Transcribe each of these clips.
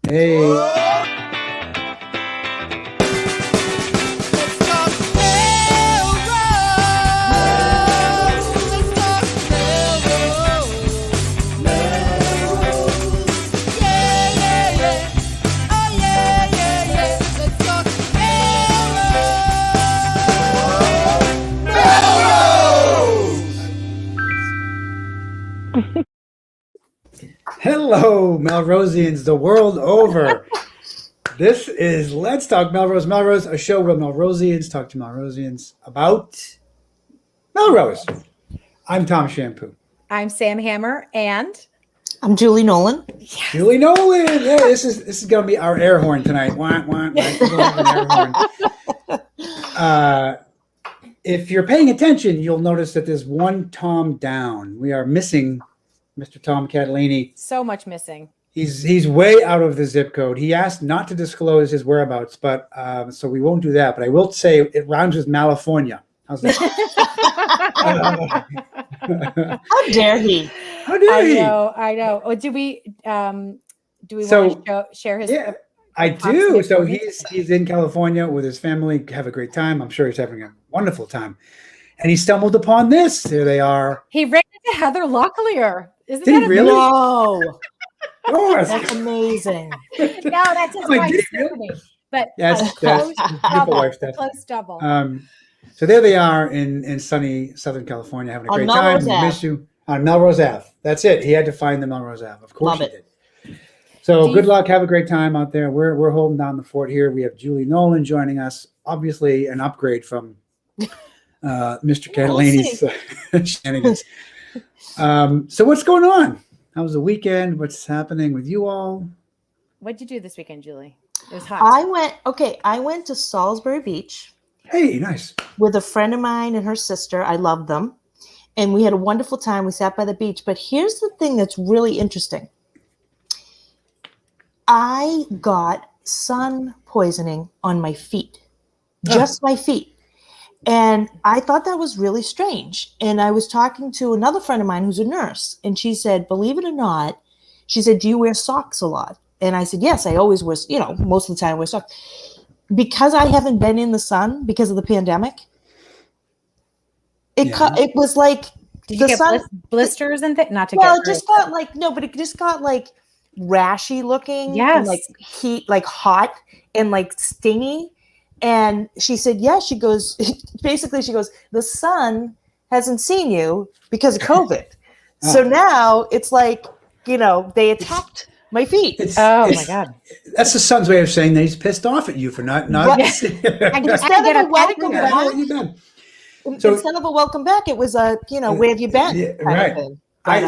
Hey. Hello, Melrosians, the world over. This is Let's Talk Melrose. Melrose, a show where Melrosians talk to Melrosians about Melrose. I'm Tom Shampoo. I'm Sam Hammer, and I'm Julie Nolaaaaan. Yes. Julie Nolaaaaan. Yeah, this is going to be our air horn tonight. Wah, wah, wah. If you're paying attention, you'll notice that there's one Tom down. We are missing Mr. Tom Catalini. So much missing. He's way out of the zip code. He asked not to disclose his whereabouts, but so we won't do that. But I will say it rhymes with California. How's that? How dare he? How dare he? I know. Oh, do we want to share his? Yeah, I do. So he's in California with his family. Have a great time. I'm sure he's having a wonderful time. And he stumbled upon this. There they are. He ran into Heather Locklear. Isn't Did that he really? No. Oh, That's amazing. No, that's his wife, Stephanie. But that's close double. wife, Stephanie. Close double. So there they are in sunny Southern California having a great time. Melrose We Ave. miss you on Melrose Ave. That's it. He had to find the Melrose Ave. Of course Love he it. did. So good luck. Have a great time out there. We're holding down the fort here. We have Julie Nolaaaaan joining us. Obviously an upgrade from Mr. Catalini's shenanigans. So what's going on? How was the weekend? What's happening with you all? What'd you do this weekend, Julie? It was hot. I went to Salisbury Beach Hey, nice. with a friend of mine and her sister. I love them. And we had a wonderful time. We sat by the beach. But here's the thing that's really interesting. I got sun poisoning on my feet, just my feet. And I thought that was really strange. And I was talking to another friend of mine who's a nurse. And she said, believe it or not, she said, do you wear socks a lot? And I said, yes, I always wear, most of the time I wear socks. Because I haven't been in the sun because of the pandemic, it was like Did you get blisters and things? Not to get it just got but it just got like rashy looking. Yes. And like heat, like hot and like stingy. And she said, yeah, she goes, the sun hasn't seen you because of COVID. So now it's like, they attacked my feet. My God. That's the sun's way of saying that he's pissed off at you for not. Instead of a welcome back, instead of a welcome back, it was a, where have you been? Yeah, right.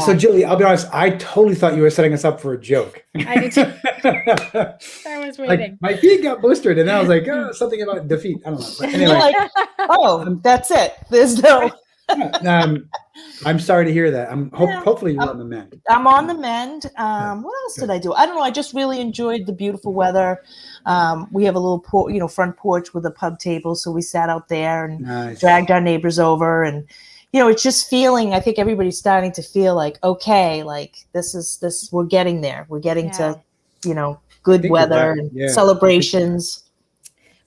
So Julie, I'll be honest, I totally thought you were setting us up for a joke. I did too. I was waiting. Like, my feet got blistered, and I was like, something about defeat. I don't know. But anyway, that's it. There's no. I'm sorry to hear that. Hopefully you're on the mend. I'm on the mend. What else did I do? I don't know. I just really enjoyed the beautiful weather. We have a little, front porch with a pub table, so we sat out there and dragged our neighbors over, and it's just feeling. I think everybody's starting to feel like, okay, like this. We're getting there. We're getting to, good weather and celebrations.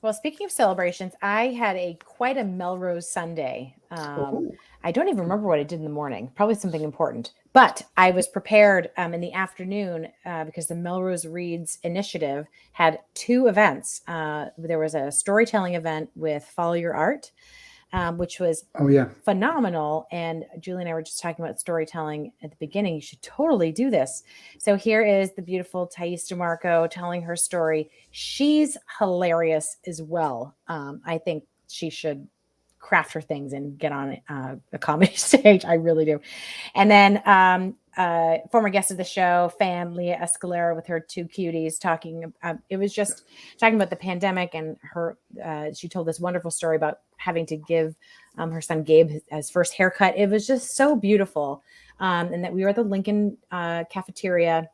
Well, speaking of celebrations, I had quite a Melrose Sunday. I don't even remember what I did in the morning. Probably something important. But I was prepared in the afternoon because the Melrose Reads Initiative had 2 events. There was a storytelling event with Follow Your Art, which was phenomenal. And Julie and I were just talking about storytelling at the beginning. You should totally do this. So here is the beautiful Thais DeMarco telling her story. She's hilarious as well. I think she should craft her things and get on a comedy stage. I really do. And then former guest of the show, fan Leah Escalera with her 2 cuties talking. It was just talking about the pandemic, and her. She told this wonderful story about having to give her son Gabe his first haircut. It was just so beautiful. And that we were at the Lincoln cafeteria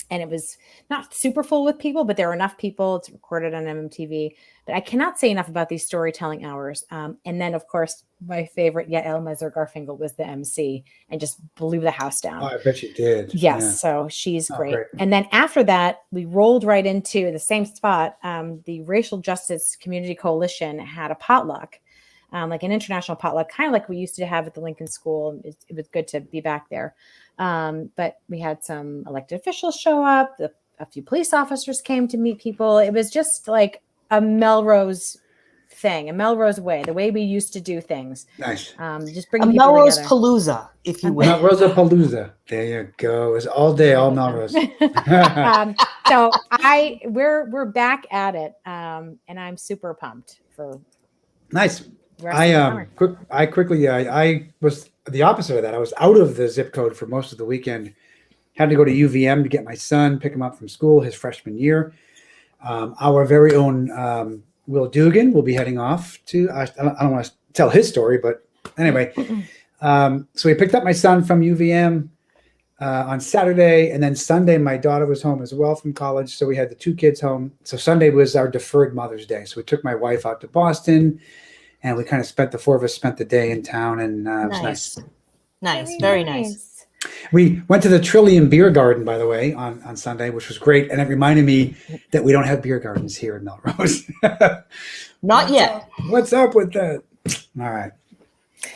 and it was not super full with people, but there were enough people. It's recorded on MMTV. But I cannot say enough about these storytelling hours. And then, of course, my favorite, Yael Mezer-Garfinkel, was the MC and just blew the house down. Oh, I bet you did. Yes, Yeah. so she's great. Great. And then after that, we rolled right into the same spot. The Racial Justice Community Coalition had a potluck, like an international potluck, kind of like we used to have at the Lincoln School. It was good to be back there. But we had some elected officials show up. A few police officers came to meet people. It was just like a Melrose thing, a Melrose way, the way we used to do things. Nice. Just bringing people Melrose together. Palooza, if you will. Melrose Palooza. There you go. It was all day, all Melrose. So we're back at it, and I'm super pumped for. Nice. the rest of the summer. I was the opposite of that. I was out of the zip code for most of the weekend. Had to go to UVM to get my son, pick him up from school his freshman year. Our very own Will Dugan will be heading off to. I don't want to tell his story, but anyway. So we picked up my son from UVM on Saturday, and then Sunday my daughter was home as well from college. So we had the two kids home. So Sunday was our deferred Mother's Day. So we took my wife out to Boston, and we kind of the four of us spent the day in town, and it was nice. Nice, very nice. We went to the Trillium Beer Garden, by the way, on Sunday, which was great. And it reminded me that we don't have beer gardens here in Melrose. Not yet. What's up with that? All right.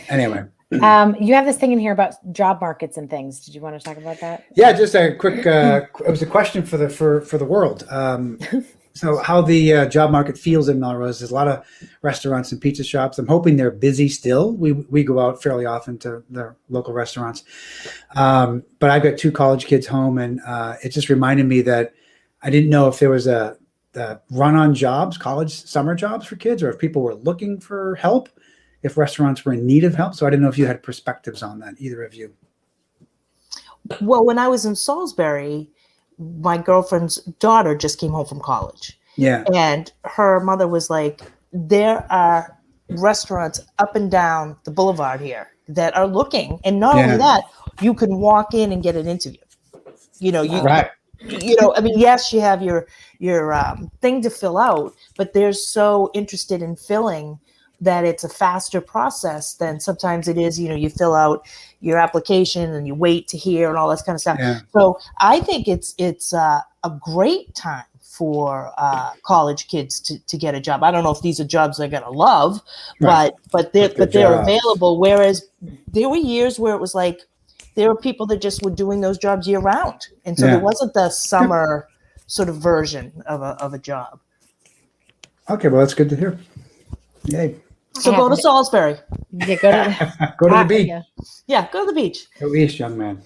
Anyway. You have this thing in here about job markets and things. Did you want to talk about that? Yeah, just a quick, it was a question for the world. So how the job market feels in Melrose. There's a lot of restaurants and pizza shops. I'm hoping they're busy still. We go out fairly often to the local restaurants. But I've got two college kids home, and it just reminded me that I didn't know if there was a run on jobs, college summer jobs for kids, or if people were looking for help, if restaurants were in need of help. So I didn't know if you had perspectives on that, either of you. Well, when I was in Salisbury, my girlfriend's daughter just came home from college. Yeah. And her mother was like, there are restaurants up and down the boulevard here that are looking. And not only that, you can walk in and get an interview. Right. I mean, yes, you have your thing to fill out, but they're so interested in filling that it's a faster process than sometimes it is. You fill out your application and you wait to hear and all this kind of stuff. Yeah. So I think it's a great time for college kids to get a job. I don't know if these are jobs they're gonna love, Right. but they're available. Whereas there were years where it was like there were people that just were doing those jobs year round, and so there wasn't the summer sort of version of a job. Okay, well that's good to hear. Yay. So go to Salisbury. Yeah, go to Go to the beach. Yeah, go to the beach. Go east, young man.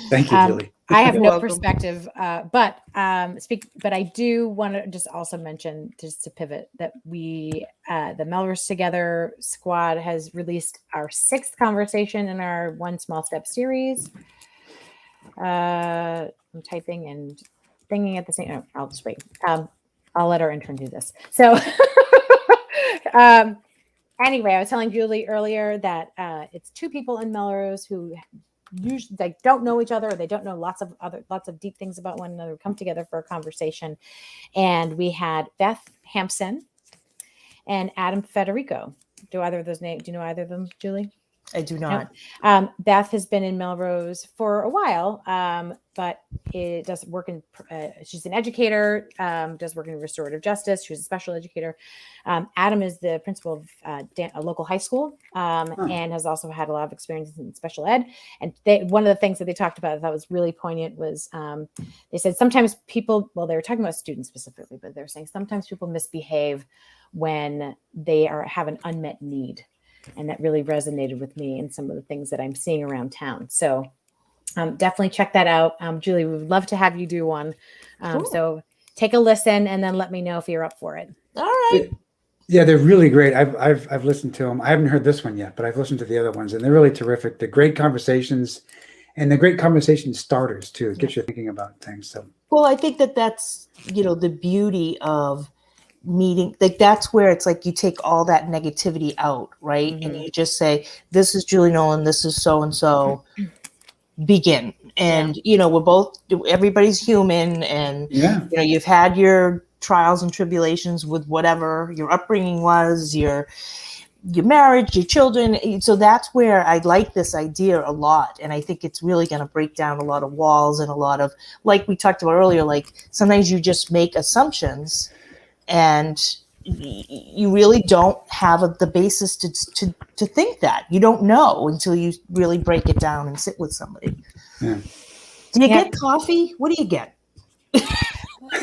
Thank you, Julie. I have You're no welcome. perspective, but I do want to just also mention, just to pivot, that we, the Melrose Together squad, has released our 6th conversation in our One Small Step series. I'm typing and thinking at the same. I'll just wait. I'll let our intern do this. So, anyway, I was telling Julie earlier that it's 2 people in Melrose who usually they don't know each other, or they don't know lots of deep things about one another, come together for a conversation. And we had Beth Hampson and Adam Federico. Do either of those names? Do you know either of them, Julie? I do not. No. Beth has been in Melrose for a while, but it does work in. She's an educator, does work in restorative justice. She was a special educator. Adam is the principal of a local high school, and has also had a lot of experience in special ed. And one of the things that they talked about that was really poignant was they said sometimes people, well, they were talking about students specifically, but they're saying sometimes people misbehave when they have an unmet need. And that really resonated with me and some of the things that I'm seeing around town. So definitely check that out. Julie, we would love to have you do one. Cool. So take a listen and then let me know if you're up for it. All right. Yeah, they're really great. I've listened to them. I haven't heard this one yet, but I've listened to the other ones, and they're really terrific. They're great conversations, and they're great conversation starters too. It gets you thinking about things. So, well, I think that's the beauty of meeting. Like that's where it's like you take all that negativity out, right? Mm-hmm. And you just say, "This is Julie Nolaaaaan. This is so and so. begin. And, everybody's human, and, Yeah. you've had your trials and tribulations with whatever your upbringing was, your marriage, your children. So that's where I like this idea a lot. And I think it's really going to break down a lot of walls and a lot of, like we talked about earlier, like sometimes you just make assumptions and you really don't have the basis to think that. You don't know until you really break it down and sit with somebody. Yeah. Do you get coffee? What do you get?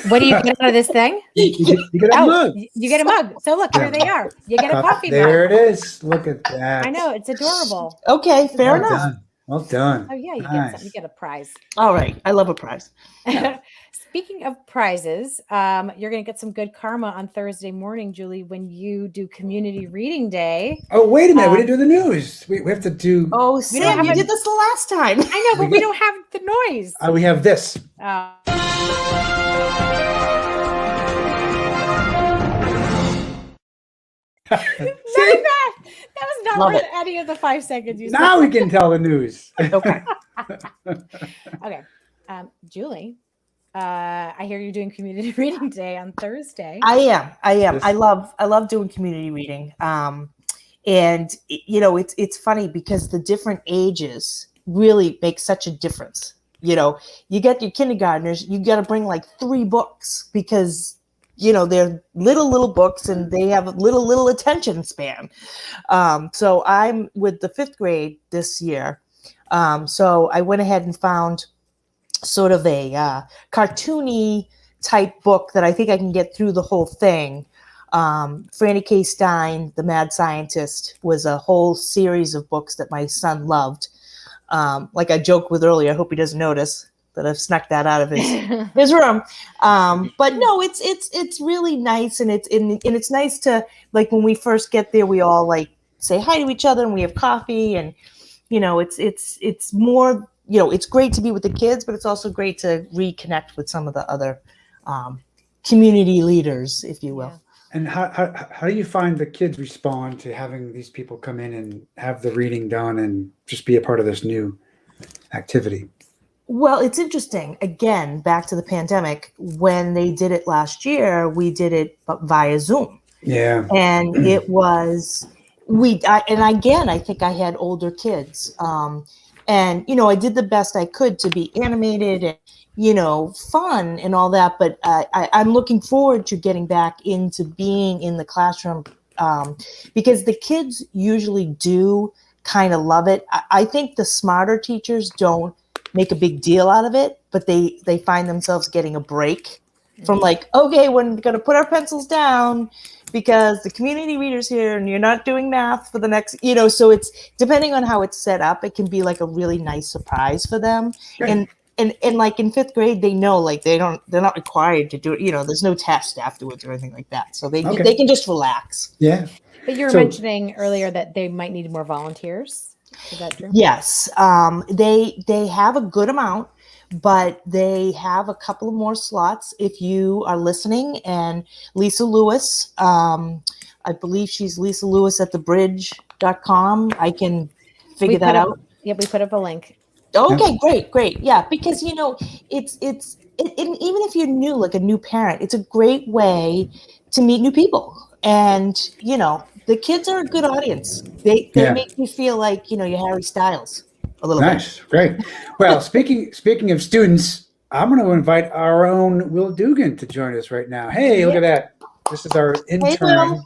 What do you get out of this thing? You get a mug. You get a mug. So look, here they are. You get a coffee There mug. it is. Look at that. I know, it's adorable. Okay, fair enough. Done. Well done. Oh yeah, you Nice. get you get a prize. All right, I love a prize. Speaking of prizes, you're going to get some good karma on Thursday morning, Julie, when you do Community Reading Day. Oh, wait a minute. We didn't do the news. We have to do. Oh, Sam, you did this the last time. I know, but we don't have the noise. We have this. That was not Love worth it. any of the 5 seconds you said. Now we can tell the news. Okay. Okay. Julie, I hear you're doing Community Reading Day on Thursday. I am. Yes. I love doing community reading. And it's funny because the different ages really make such a difference. You get your kindergartners, you got to bring like 3 books because they're little books and they have a little attention span. So I'm with the 5th grade this year. So I went ahead and found sort of a cartoony type book that I think I can get through the whole thing. Franny K. Stein, The Mad Scientist, was a whole series of books that my son loved. Like I joked with earlier, I hope he doesn't notice that I've snuck that out of his room. But no, it's really nice, and it's nice to, like, when we first get there, we all like say hi to each other and we have coffee, and it's more, it's great to be with the kids, but it's also great to reconnect with some of the other community leaders, if you will. Yeah. And how do you find the kids respond to having these people come in and have the reading done and just be a part of this new activity? Well, it's interesting. Again, back to the pandemic, when they did it last year, we did it via Zoom. Yeah. And it was, I think I had older kids. And, I did the best I could to be animated and, fun and all that. But I'm looking forward to getting back into being in the classroom because the kids usually do kind of love it. I think the smarter teachers don't make a big deal out of it, but they find themselves getting a break from like, okay, we're going to put our pencils down because the community reader's here and you're not doing math for the next, so it's depending on how it's set up, it can be like a really nice surprise for them. Right. And like in 5th grade, they know, like they're not required to do it. There's no test afterwards or anything like that. So they can just relax. Yeah. But you were mentioning earlier that they might need more volunteers. Is that true? Yes. They have a good amount, but they have a couple of more slots if you are listening. And Lisa Lewis, I believe she's Lisa Lewis at thebridge.com. I can figure that out. Yep, we put up a link. Okay, great. Yeah, because it's even if you're new, like a new parent, it's a great way to meet new people. And the kids are a good audience. They make you feel like you're Harry Styles a little bit. Nice, great. Well, speaking of students, I'm going to invite our own Will Dugan to join us right now. Hey, look at that! This is our intern,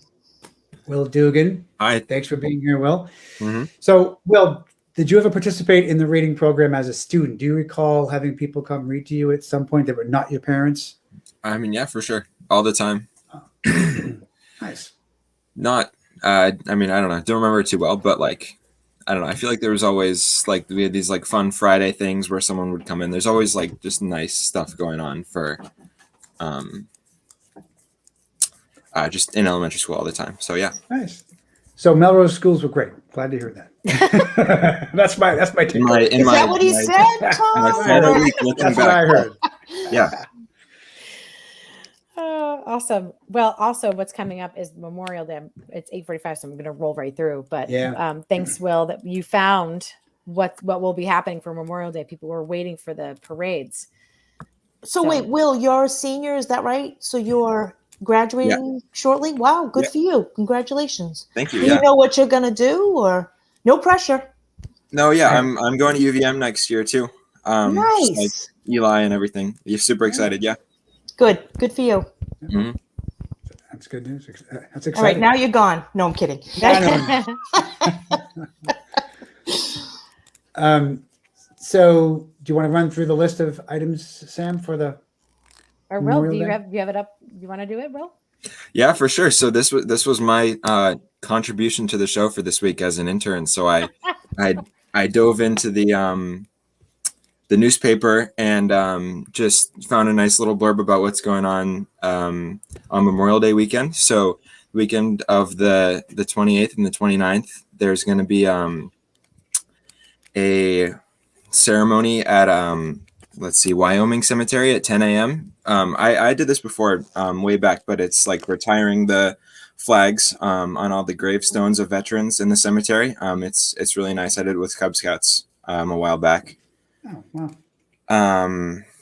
Will Dugan. Hi. Thanks for being here, Will. Mm-hmm. So, Will, did you ever participate in the reading program as a student? Do you recall having people come read to you at some point that were not your parents? I mean, yeah, for sure. All the time. Nice. Not, I don't know. I don't remember it too well, but like, I don't know. I feel like there was always like, we had these like fun Friday things where someone would come in. There's always like just nice stuff going on for, just in elementary school all the time. So yeah. Nice. So Melrose schools were great. Glad to hear that. That's my take. Is that what he said, Tom? That's what I heard. Yeah. Awesome. Well, also what's coming up is Memorial Day. It's 8:45, so I'm going to roll right through. But thanks, Will, that you found what will be happening for Memorial Day. People were waiting for the parades. So wait, Will, you're a senior, is that right? So you're graduating shortly? Wow, good for you. Congratulations. Thank you. Do you know what you're gonna do, or no pressure? No, yeah, I'm going to UVM next year too. Nice. Like Eli and everything. You're super excited, yeah. Good for you. Mm-hmm. That's good news. That's exciting. All right, now you're gone. No, I'm kidding. So do you want to run through the list of items, Sam, for the Or Will, do you have it up? You want to do it, Will? Yeah, for sure. So this was my contribution to the show for this week as an intern. So I dove into the newspaper and just found a nice little blurb about what's going on Memorial Day weekend. So weekend of the 28th and the 29th, there's going to be a ceremony at Wyoming Cemetery at 10 a.m. I did this before way back, but it's like retiring the flags on all the gravestones of veterans in the cemetery. It's really nice. I did it with Cub Scouts a while back. Oh, wow.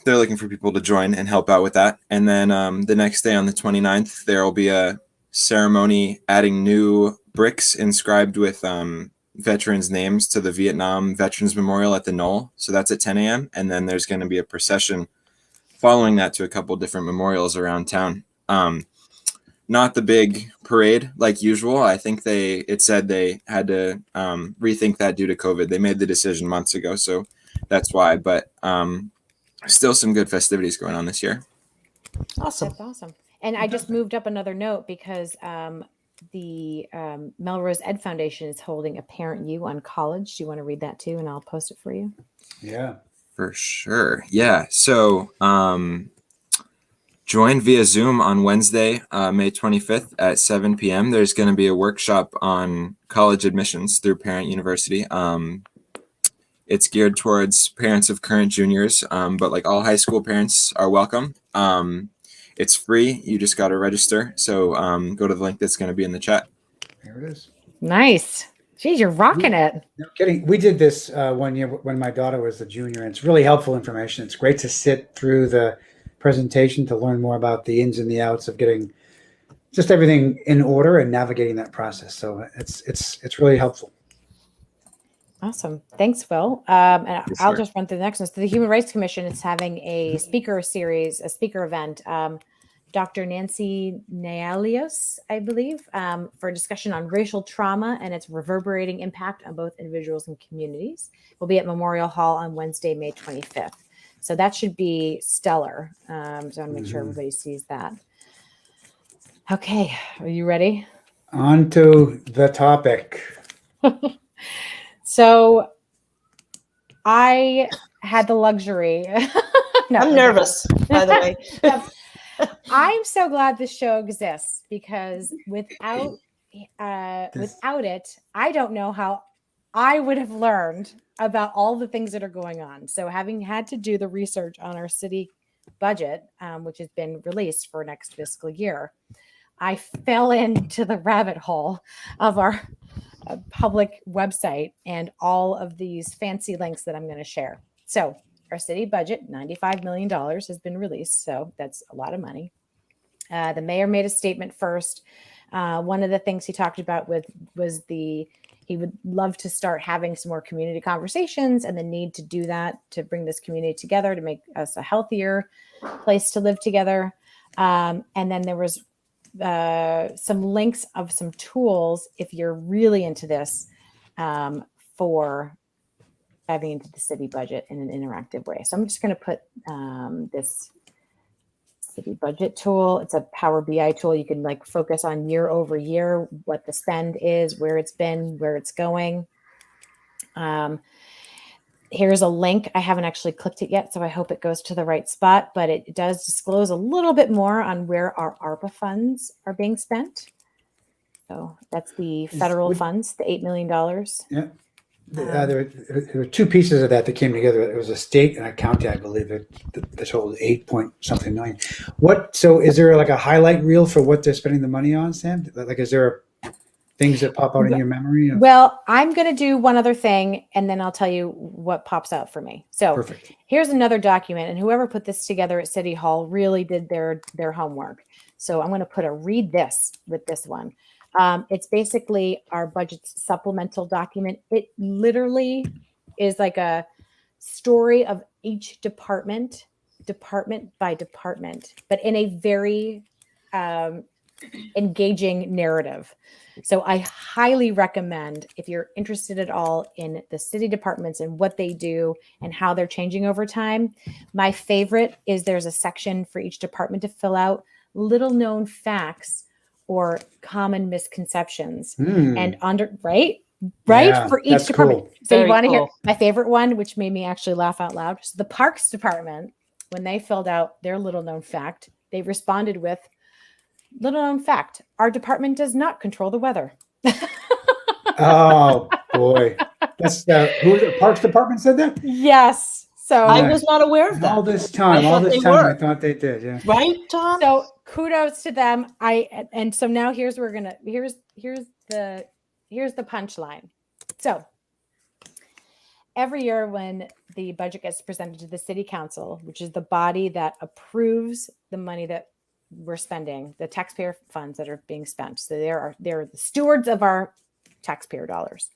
They're looking for people to join and help out with that. And then the next day on the 29th, there will be a ceremony adding new bricks inscribed with veterans' names to the Vietnam Veterans Memorial at the Knoll. So that's at 10 a.m. And then there's going to be a procession following that to a couple different memorials around town. Not the big parade like usual. I think it said they had to rethink that due to COVID. They made the decision months ago, so that's why. But still some good festivities going on this year. Awesome. That's awesome. And I just moved up another note because the Melrose Ed Foundation is holding a Parent U on college. Do you want to read that too? And I'll post it for you. Yeah. For sure. Yeah. So join via Zoom on Wednesday, May 25th at 7 p.m. There's going to be a workshop on college admissions through Parent University. It's geared towards parents of current juniors, but like all high school parents are welcome. It's free. You just got to register. So go to the link that's going to be in the chat. There it is. Nice. Geez, you're rocking it. No kidding. We did this one year when my daughter was a junior, and it's really helpful information. It's great to sit through the presentation to learn more about the ins and the outs of getting just everything in order and navigating that process. So it's really helpful. Awesome. Thanks, Will. And I'll just run through the next one. So the Human Rights Commission is having a speaker series, a speaker event. Dr. Nancy Nolaaaaan, I believe, for a discussion on racial trauma and its reverberating impact on both individuals and communities. Will be at Memorial Hall on Wednesday, May 25th. So that should be stellar. So I want to make sure everybody sees that. Okay, are you ready? On to the topic. So I had the luxury. No, I'm nervous, by the way. I'm so glad this show exists because without it, I don't know how I would have learned about all the things that are going on. So having had to do the research on our city budget, which has been released for next fiscal year, I fell into the rabbit hole of our public website and all of these fancy links that I'm going to share. So our city budget, $95 million has been released. So that's a lot of money. The mayor made a statement first. One of the things he talked about was he would love to start having some more community conversations and the need to do that to bring this community together to make us a healthier place to live together. And then there was some links of some tools if you're really into this for diving into the city budget in an interactive way. So I'm just going to put this city budget tool. It's a Power BI tool. You can like focus on year over year, what the spend is, where it's been, where it's going. Here's a link. I haven't actually clicked it yet, so I hope it goes to the right spot, but it does disclose a little bit more on where our ARPA funds are being spent. So that's the federal funds, the $8 million. Yeah. There were two pieces of that came together. It was a state and a county, I believe. The total 8 point something million. So is there like a highlight reel for what they're spending the money on, Sam? Like, is there things that pop out in your memory? Well, I'm going to do one other thing, and then I'll tell you what pops out for me. So Perfect. Here's another document, and whoever put this together at City Hall really did their homework. So I'm going to put a read this with this one. It's basically our budget supplemental document. It literally is like a story of each department by department, but in a very engaging narrative. So I highly recommend, if you're interested at all in the city departments and what they do and how they're changing over time. My favorite is there's a section for each department to fill out little known facts or common misconceptions and right Yeah, for each that's department. cool. So Very you want to hear cool. my favorite one, which made me actually laugh out loud. So the Parks Department, when they filled out their little known fact, they responded with, little known fact, our department does not control the weather. Oh boy, that's who the Parks Department said that? Yes. So I was not aware of that. All this time, I thought they did. Yeah. Right, Tom? So kudos to them. And so now here's the punchline. So every year when the budget gets presented to the city council, which is the body that approves the money that we're spending, the taxpayer funds that are being spent. So they're the stewards of our taxpayer dollars.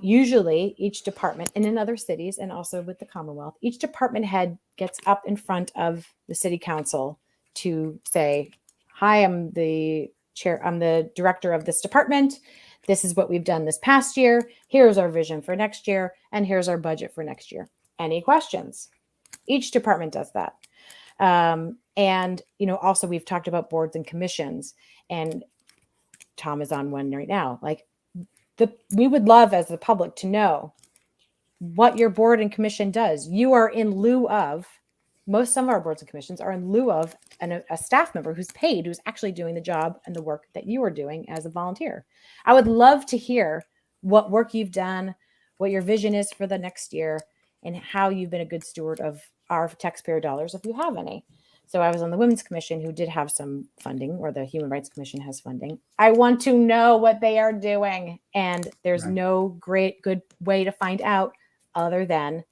Usually each department, and in other cities and also with the Commonwealth, each department head gets up in front of the city council to say, hi, I'm the director of this department. This is what we've done this past year. Here's our vision for next year. And here's our budget for next year. Any questions? Each department does that. And, also we've talked about boards and commissions, and Tom is on one right now. Like we would love as the public to know what your board and commission does. You are in lieu of, some of our boards and commissions are in lieu of a staff member who's paid, who's actually doing the job and the work that you are doing as a volunteer. I would love to hear what work you've done, what your vision is for the next year, and how you've been a good steward of our taxpayer dollars, if you have any. So I was on the Women's Commission, who did have some funding, or the Human Rights Commission has funding. I want to know what they are doing. And there's no good way to find out other than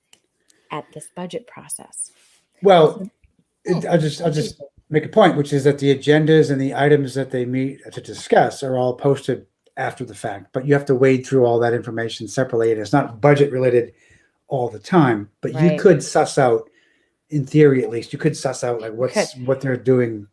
at this budget process. Well, I'll just make a point, which is that the agendas and the items that they meet to discuss are all posted after the fact, but you have to wade through all that information separately. And it's not budget related all the time, but you could suss out, in theory at least, you could suss out like what they're doing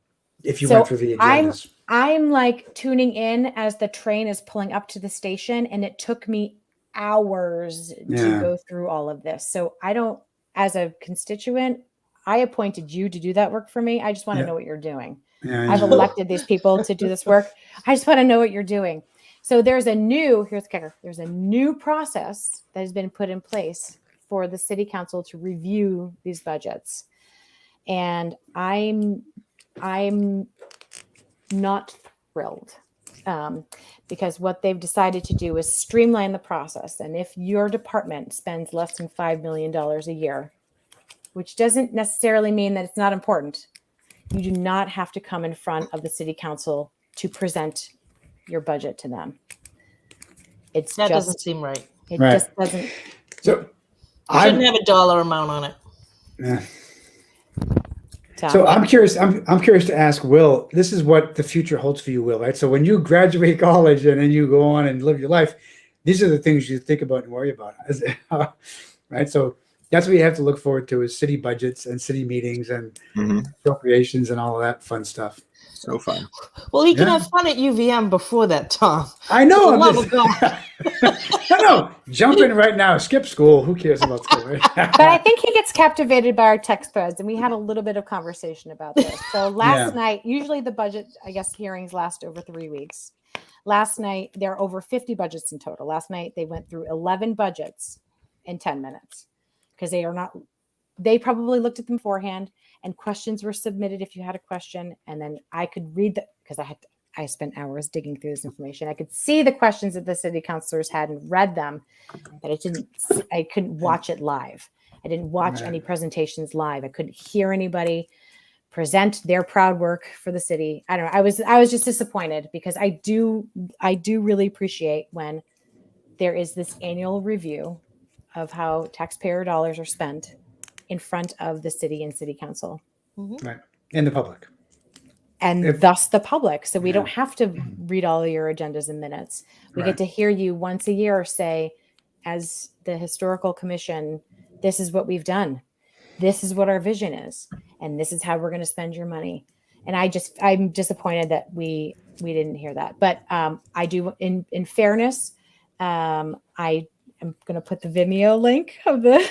if you went through the agendas. I'm like tuning in as the train is pulling up to the station, and it took me hours to go through all of this. So I don't, as a constituent, I appointed you to do that work for me. I just want to know what you're doing. I've elected these people to do this work. I just want to know what you're doing. So here's the kicker. There's a new process that has been put in place for the city council to review these budgets. And I'm not thrilled because what they've decided to do is streamline the process. And if your department spends less than $5 million a year, which doesn't necessarily mean that it's not important, you do not have to come in front of the city council to present your budget to them. That doesn't seem right. It just doesn't. So I shouldn't have a dollar amount on it. Yeah. So I'm curious to ask Will, this is what the future holds for you, Will, right? So when you graduate college and then you go on and live your life, these are the things you think about and worry about, right? So that's what you have to look forward to, is city budgets and city meetings and appropriations and all of that fun stuff. So fun. Well, you can have fun at UVM before that, Tom. I know. For the love of God. No, jump in right now. Skip school. Who cares about school? Right? But I think he gets captivated by our text threads, and we had a little bit of conversation about this. So last night, usually the budget, hearings last over 3 weeks. Last night, there are over 50 budgets in total. Last night, they went through 11 budgets in 10 minutes because they probably looked at them beforehand, and questions were submitted if you had a question. And then I could read because I spent hours digging through this information. I could see the questions that the city councilors had and read them, but I couldn't watch it live. I didn't watch any presentations live. I couldn't hear anybody present their proud work for the city. I don't know. I was just disappointed because I do really appreciate when there is this annual review of how taxpayer dollars are spent in front of the city and city council. Right. And the public. And thus the public. So we don't have to read all of your agendas and minutes. We get to hear you once a year say, as the historical commission, this is what we've done. This is what our vision is. And this is how we're going to spend your money. And I'm disappointed that we didn't hear that. But I do, in fairness, I am going to put the Vimeo link of the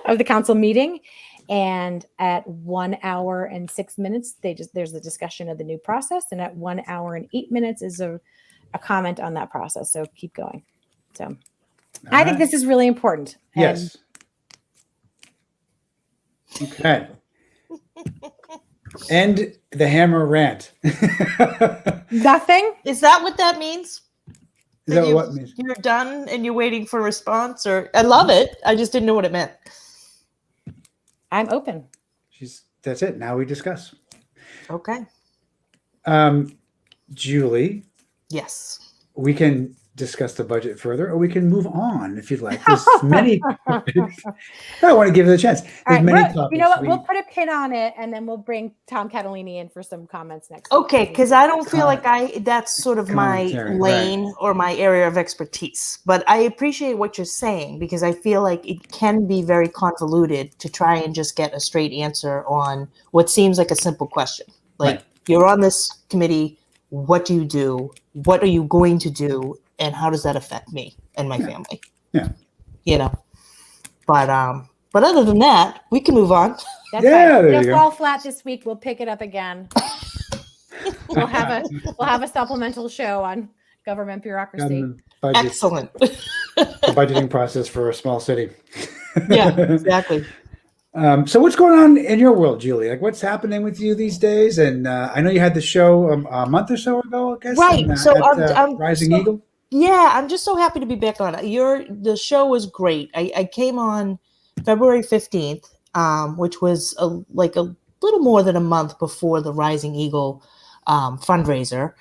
of the council meeting. And at 1 hour and 6 minutes, there's a discussion of the new process. And at 1 hour and 8 minutes is a comment on that process. So keep going. So I think this is really important. Yes. Okay. End the hammer rant. Nothing? Is that what that means? Is that what it means? You're done and you're waiting for a response? Or I love it. I just didn't know what it meant. I'm open. That's it. Now we discuss. Okay. Julie, Yes. we can discuss the budget further, or we can move on if you'd like. There's many topics. I want to give it a chance. There's All right, many you topics. know what? We'll put a pin on it, and then we'll bring Tom Catalini in for some comments next. Okay, because I don't feel like that's sort of my Commentary, lane or my area of expertise. But I appreciate what you're saying because I feel like it can be very convoluted to try and just get a straight answer on what seems like a simple question. Like, you're on this committee, what do you do? What are you going to do? And how does that affect me and my family? Yeah. You know. But other than that, we can move on. That's Yeah, right. there you It'll go. fall flat this week. We'll pick it up again. We'll have a supplemental show on government bureaucracy. Budget, Excellent. the budgeting process for a small city. Yeah, exactly. So what's going on in your world, Julie? Like, what's happening with you these days? And I know you had the show a month or so ago, I guess. Right. So I'm Rising Eagle. Yeah, I'm just so happy to be back on. The show was great. I came on February 15th, which was a little more than a month before the Rising Eagle fundraiser.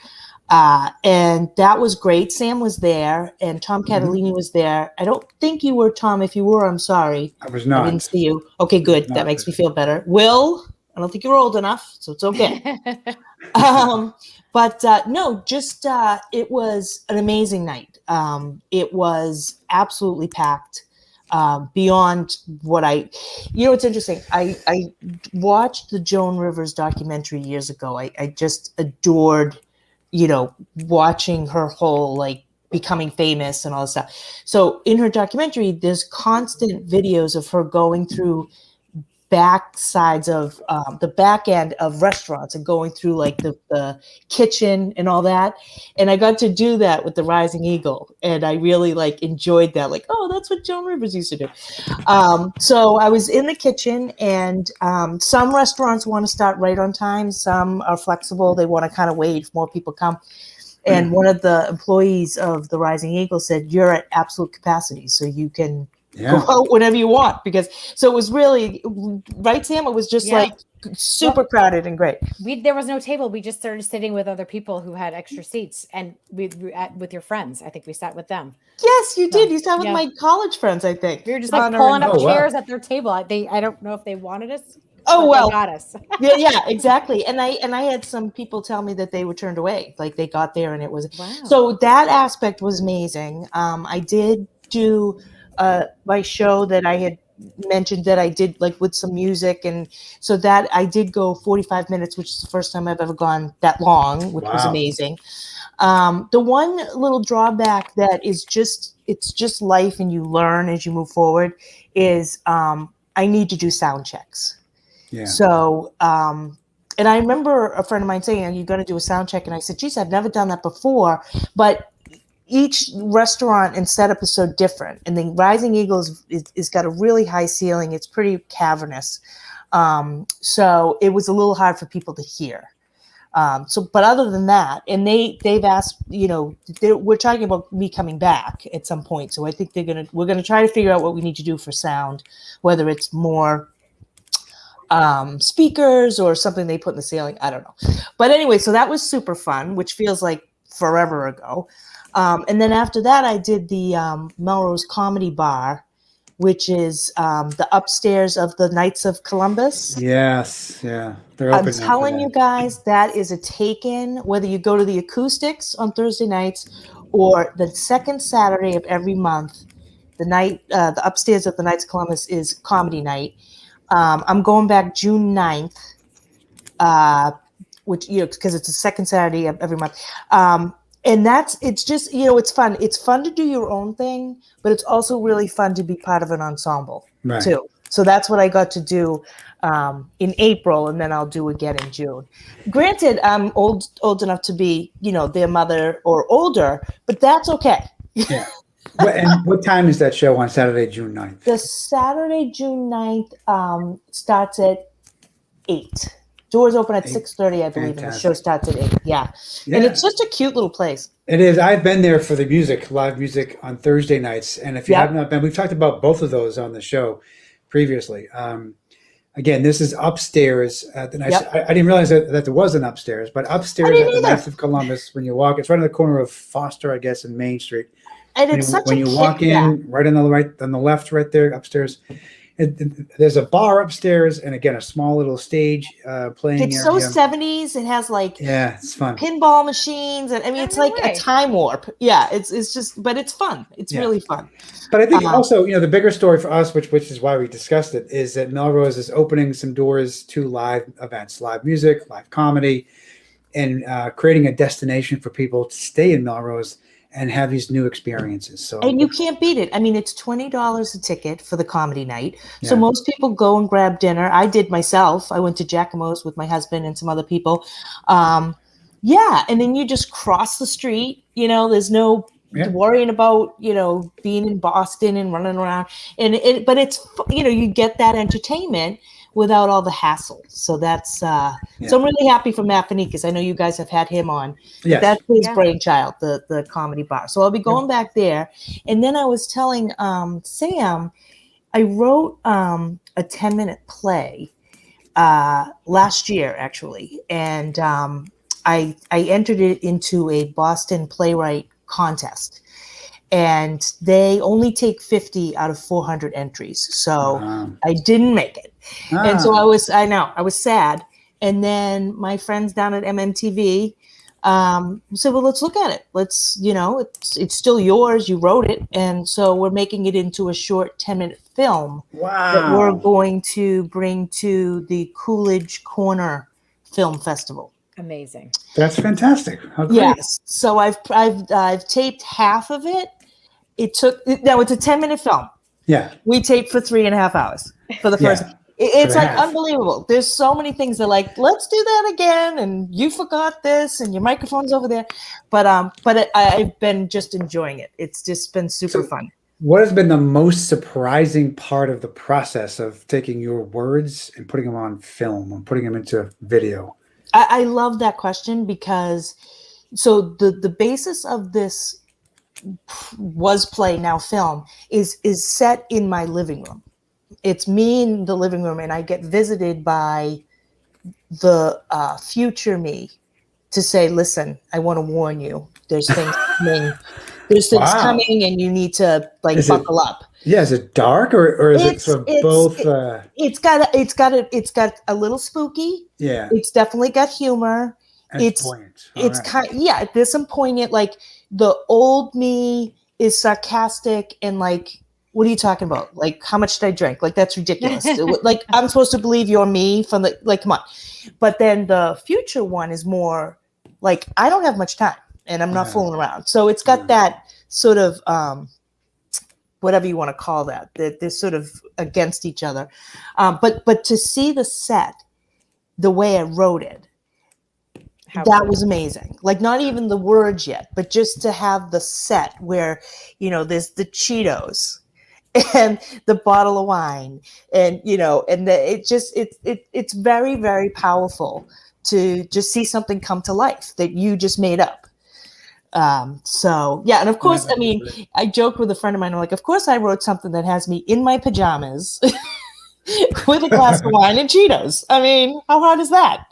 And that was great. Sam was there and Tom Catalini was there. I don't think you were, Tom. If you were, I'm sorry. I was not. I didn't see you. Okay, good. That makes me feel better. Will, I don't think you're old enough, so it's okay. But no, just it was an amazing night. It was absolutely packed beyond what it's interesting. I watched the Joan Rivers documentary years ago. I just adored, watching her whole becoming famous and all this stuff. So in her documentary, there's constant videos of her going through back sides of the back end of restaurants and going through the kitchen and all that. And I got to do that with the Rising Eagle. And I really enjoyed that. Oh, that's what Joan Rivers used to do. So I was in the kitchen and some restaurants want to start right on time. Some are flexible. They want to kind of wait if more people come. And one of the employees of the Rising Eagle said, you're at absolute capacity. So you can go out whenever you want, so it was really right, Sam. It was just super crowded and great. There was no table. We just started sitting with other people who had extra seats, and with your friends. I think we sat with them. Yes, you did. You sat with my college friends. I think we were just pulling up chairs at their table. I don't know if they wanted us. Oh well, they got us. yeah, exactly. And I had some people tell me that they were turned away. They got there and it was so that aspect was amazing. I did do my show that I had mentioned that I did with some music, and so that I did go 45 minutes, which is the first time I've ever gone that long, which was amazing. The one little drawback that is it's just life and you learn as you move forward is I need to do sound checks. Yeah. So and I remember a friend of mine saying, are you going to do a sound check? And I said, geez, I've never done that before, but each restaurant and setup is so different. And the Rising Eagle is got a really high ceiling. It's pretty cavernous. So it was a little hard for people to hear. But other than that, and they've asked, we're talking about me coming back at some point. So I think we're going to try to figure out what we need to do for sound, whether it's more speakers or something they put in the ceiling. I don't know. But anyway, so that was super fun, which feels like forever ago. And then after that, I did the Melrose Comedy Bar, which is the upstairs of the Knights of Columbus. Yes, yeah. They're I'm open now for telling that. you guys, that is a take-in, whether you go to the Acoustics on Thursday nights or the second Saturday of every month. The upstairs of the Knights of Columbus is comedy night. I'm going back June 9th, which, because it's the second Saturday of every month. And it's just, it's fun. It's fun to do your own thing, but it's also really fun to be part of an ensemble too. So that's what I got to do in April, and then I'll do again in June. Granted, I'm old enough to be, their mother or older, but that's okay. Yeah. And what time is that show on Saturday, June 9th? The Saturday, June 9th starts at 8. Doors open at 6:30, I believe, and the show starts at 8. Yeah. And it's just a cute little place. It is. I've been there for the live music on Thursday nights. And if you have not been, we've talked about both of those on the show previously. Again, this is upstairs at the Knights. I didn't realize that there was an upstairs, but upstairs at the Knights of Columbus, when you walk, it's right on the corner of Foster, I guess, and Main Street. And when you walk in, right on the left, right there upstairs, there's a bar upstairs, and again a small little stage playing. It's so 70s. It has it's fun. Pinball machines, and I mean it's like a time warp. Yeah, it's just, but it's fun. It's really fun. But I think also, the bigger story for us, which is why we discussed it, is that Melrose is opening some doors to live events, live music, live comedy, and creating a destination for people to stay in Melrose and have these new experiences. And you can't beat it. I mean, it's $20 a ticket for the comedy night. So most people go and grab dinner. I did myself. I went to Giacomo's with my husband and some other people. And then you just cross the street. There's no worrying about, being in Boston and running around. But it's, you get that entertainment without all the hassle. So that's so I'm really happy for Matt Finney, because I know you guys have had him on. Yes. That's his brainchild, the comedy bar. So I'll be going back there. And then I was telling Sam, I wrote a 10-minute play last year, actually. And I entered it into a Boston playwright contest. And they only take 50 out of 400 entries. So I didn't make it. And so I was sad. And then my friends down at MMTV said, well, let's look at it. Let's, it's still yours. You wrote it. And so we're making it into a short 10-minute film that we're going to bring to the Coolidge Corner Film Festival. Amazing. That's fantastic. How great. Yes. So I've taped half of it. It's a 10-minute film. Yeah. We taped for 3.5 hours for the first. It's like unbelievable. There's so many things that let's do that again. And you forgot this and your microphone's over there. But I've been just enjoying it. It's just been super fun. What has been the most surprising part of the process of taking your words and putting them on film and putting them into video? I love that question, because the basis of this was play, now film, is set in my living room. It's me in the living room, and I get visited by the future me to say, listen, I want to warn you. There's things coming. There's things coming, and you need to buckle up. Yeah, is it dark or is it sort of both? It's got a little spooky. Yeah, it's definitely got humor. It's poignant. There's some poignant. The old me is sarcastic and what are you talking about? How much did I drink? That's ridiculous. I'm supposed to believe you're me from come on. But then the future one is more I don't have much time and I'm not fooling around. So it's got that sort of whatever you want to call that. They're sort of against each other. But to see the set, the way I wrote it, that was amazing. Not even the words yet, but just to have the set where, there's the Cheetos and the bottle of wine and, it's very, very powerful to just see something come to life that you just made up. And of course, I joked with a friend of mine, of course I wrote something that has me in my pajamas with a glass of wine and Cheetos. I mean, how hard is that?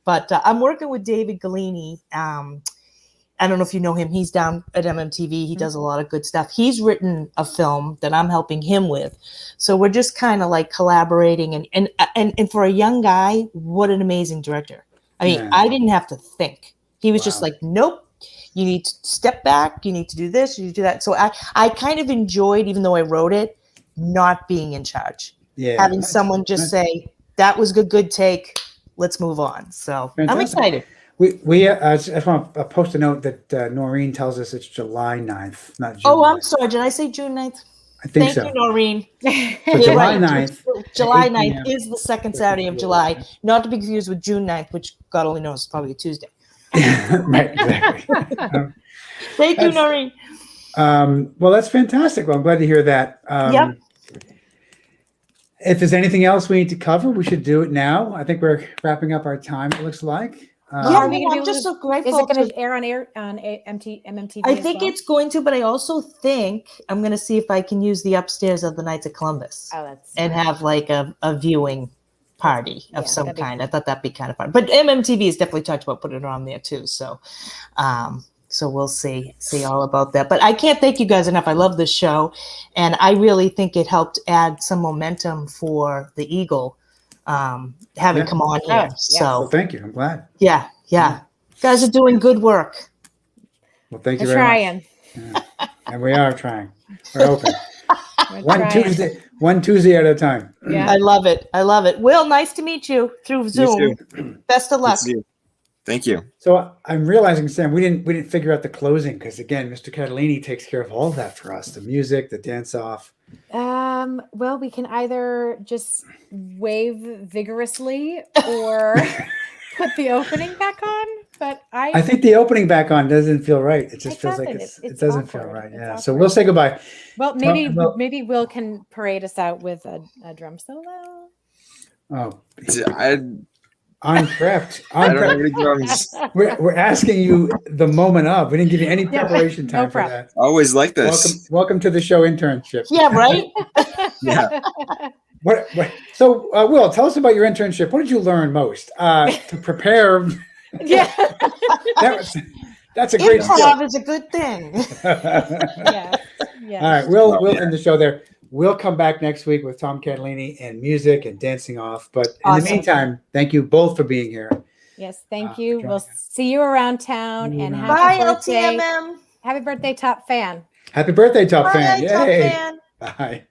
But I'm working with David Galini. I don't know if you know him. He's down at MMTV. He does a lot of good stuff. He's written a film that I'm helping him with. So we're just kind of like collaborating. And for a young guy, what an amazing director. I mean, Yeah. I didn't have to think. He was just Wow. like, nope, you need to step back. You need to do this. You need to do that. So I kind of enjoyed, even though I wrote it, not being in charge. Yeah. Having someone just say, that was a good take. Let's move on. So I'm Fantastic. excited. I just want to post a note that Noreen tells us it's July 9th, not June. Oh, I'm 9th. sorry. Did I say June 9th? I think Thank so. you, Noreen. So You're July right. 9th. July 8 9th p.m. is the second Saturday of July, not to be confused with June 9th, which God only knows is probably a Tuesday. Right, exactly. Thank you, That's- Noreen. Well, that's fantastic. Well, I'm glad to hear that. Yep. If there's anything else we need to cover, we should do it now. I think we're wrapping up our time, it looks like. Yeah, Are we no, gonna I'm be just so Is grateful. it going to- to air on MMTV? I as think well? it's going to, but I also think I'm going to see if I can use the upstairs of the Knights of Columbus Oh, that's and have like a viewing party of Yeah, some that'd be kind. I thought that'd be kind of fun. But MMTV has definitely talked about putting it on there too. So, so we'll see all about that. But I can't thank you guys enough. I love this show, and I really think it helped add some momentum for the Eagle having Yeah. come on Oh, here. yeah. Well, So thank you. I'm glad. yeah, guys are doing good work. Well, thank you We're very trying. much. Yeah. And we are trying. We're open. We're one trying. Tuesday at a time. Yeah. I love it. Will, nice to meet you through Zoom. too. Best of Good luck. to see you. Thank you. So I'm realizing, Sam, we didn't figure out the closing because again, Mr. Catalini takes care of all that for us: the music, the dance off. Well, we can either just wave vigorously or put the opening back on. But I think the opening back on doesn't feel right. It just It feels like doesn't. it It's doesn't feel awkward. right. It's Yeah. So awkward. we'll say goodbye. Well, maybe Well- Will can parade us out with a drum solo. Oh, I I'm prepped. I I'm don't have prepped. any drums. We're asking you the moment of. We didn't give you any Yeah, preparation time no for prep. that. Always like this. Welcome to the show internship. Yeah, right? Yeah. What, so, Will, tell us about your internship. What did you learn most to prepare? Yeah. That's a great skill. Improv is a good thing. Yeah. Yeah. All right, we'll end the show there. We'll come back next week with Tom Catalini and music and dancing off. But in Awesome. the meantime, thank you both for being here. Yes. Thank for you. joining We'll us. see you around town, See you and around happy Bye, birthday. LTMM. Happy birthday, top fan. Happy birthday, Top Bye, Fan. Top Yay. Fan. Bye.